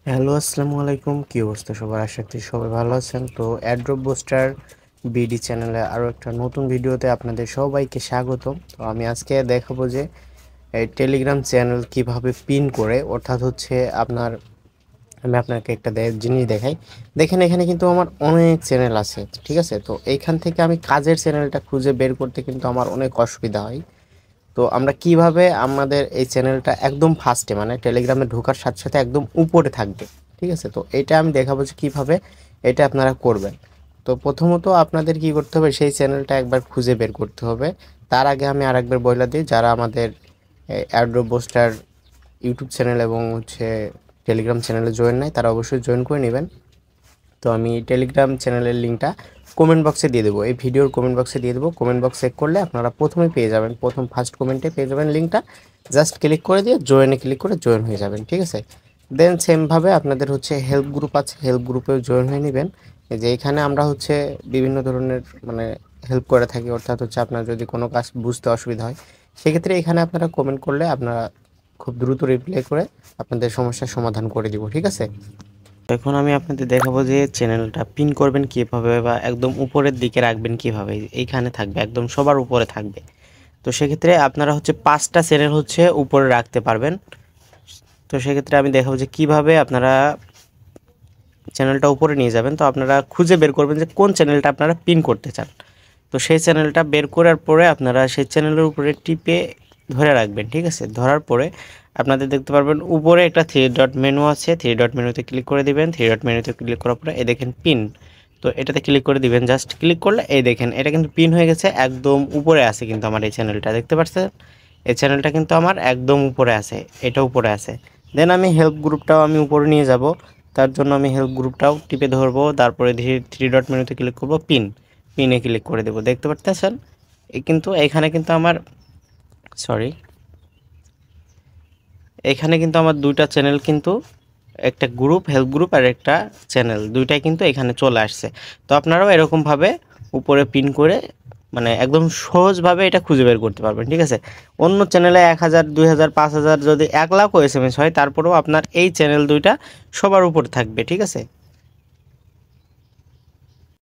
Hello, আসসালামু আলাইকুম। কি অবস্থা সবার? আশা করি সবাই ভালো আছেন। তো অ্যাড্রপ বুস্টার বিডি চ্যানেলে আরও একটা নতুন ভিডিওতে আপনাদের সবাইকে স্বাগতম। তো আমি আজকে দেখাবো যে এই টেলিগ্রাম চ্যানেল কিভাবে পিন করে, অর্থাৎ হচ্ছে আমি আপনাকে একটা জিনিস দেখাই। দেখেন, এখানে কিন্তু আমার অনেক চ্যানেল আছে, ঠিক আছে? তো এইখান থেকে আমি কাজের চ্যানেলটা খুঁজে বের করতে কিন্তু আমার অনেক অসুবিধা হয়। তো আমরা কিভাবে আমাদের এই চ্যানেলটা একদম ফার্স্টে, মানে টেলিগ্রামে ঢোকার সাথে সাথে একদম উপরে থাকবে, ঠিক আছে? তো এটা আমি দেখাবো যে কীভাবে এটা আপনারা করবেন। তো প্রথমত আপনাদের কি করতে হবে, সেই চ্যানেলটা একবার খুঁজে বের করতে হবে। তার আগে আমি আরেকবার বলে দিই, যারা আমাদের অ্যাড্রপ বুস্টার ইউটিউব চ্যানেল এবং হচ্ছে টেলিগ্রাম চ্যানেলে জয়েন নাই, তারা অবশ্যই জয়েন করে নেবেন। তো আমি টেলিগ্রাম চ্যানেলের লিঙ্কটা কমেন্ট বক্সে দিয়ে দেবো, এই ভিডিওর কমেন্ট বক্সে দিয়ে দেবো। কমেন্ট বক্স চেক করলে আপনারা প্রথমে পেয়ে যাবেন, প্রথম ফার্স্ট কমেন্টে পেয়ে যাবেন লিঙ্কটা। জাস্ট ক্লিক করে দিয়ে জয়েনে ক্লিক করে জয়েন হয়ে যাবেন, ঠিক আছে? দেন সেমভাবে আপনাদের হচ্ছে হেল্প গ্রুপ আছে, হেল্প গ্রুপেও জয়েন হয়ে নেবেন। এই যে এখানে আমরা হচ্ছে বিভিন্ন ধরনের মানে হেল্প করে থাকি, অর্থাৎ হচ্ছে আপনার যদি কোনো কাজ বুঝতে অসুবিধা হয়, সেক্ষেত্রে এখানে আপনারা কমেন্ট করলে আপনারা খুব দ্রুত রিপ্লাই করে আপনাদের সমস্যার সমাধান করে দিব, ঠিক আছে? এখন আমি আপনাদের দেখাবো যে চ্যানেলটা পিন করবেন কীভাবে, বা একদম উপরের দিকে রাখবেন কীভাবে। এইখানে থাকবে, একদম সবার উপরে থাকবে। তো সেক্ষেত্রে আপনারা হচ্ছে 5টা চ্যানেল হচ্ছে উপরে রাখতে পারবেন। তো সেক্ষেত্রে আমি দেখাবো যে কিভাবে আপনারা চ্যানেলটা উপরে নিয়ে যাবেন। তো আপনারা খুঁজে বের করবেন যে কোন চ্যানেলটা আপনারা পিন করতে চান। তো সেই চ্যানেলটা বের করার পরে আপনারা সেই চ্যানেলের উপরে টিপে ধরে রাখবেন, ঠিক আছে? ধরার পরে আপনাদের দেখতে পারবেন উপরে একটা থ্রি ডট মেনু আছে, থ্রি ডট মেনুতে ক্লিক করে দিবেন। থ্রি ডট মেনুতে ক্লিক করার পরে এই দেখেন পিন, তো এটাতে ক্লিক করে দিবেন। জাস্ট ক্লিক করলে এই দেখেন এটা কিন্তু পিন হয়ে গেছে, একদম উপরে আছে কিন্তু আমার এই চ্যানেলটা, দেখতে পাচ্ছেন? এই চ্যানেলটা কিন্তু আমার একদম উপরে আছে, এটা উপরে আছে। দেন আমি হেল্প গ্রুপটাও আমি উপরে নিয়ে যাব। তার জন্য আমি হেল্প গ্রুপটাও টিপে ধরবো, তারপরে থ্রি ডট মেনুতে ক্লিক করবো, পিনে ক্লিক করে দেবো। দেখতে পাচ্ছেন কিন্তু এখানে কিন্তু আমার সরি এখানে কিন্তু আমার দুইটা চ্যানেল, কিন্তু একটা গ্রুপ হেল্প গ্রুপ আর একটা চ্যানেল, দুইটাই কিন্তু এখানে চলে আসছে। তো আপনারাও এরকমভাবে উপরে পিন করে মানে একদম সহজভাবে এটা খুঁজে বের করতে পারবেন, ঠিক আছে? অন্য চ্যানেলে 1000, 2000, 5000, যদি 1 লাখও এসএমএস হয়, তারপরেও আপনার এই চ্যানেল দুইটা সবার উপরে থাকবে, ঠিক আছে?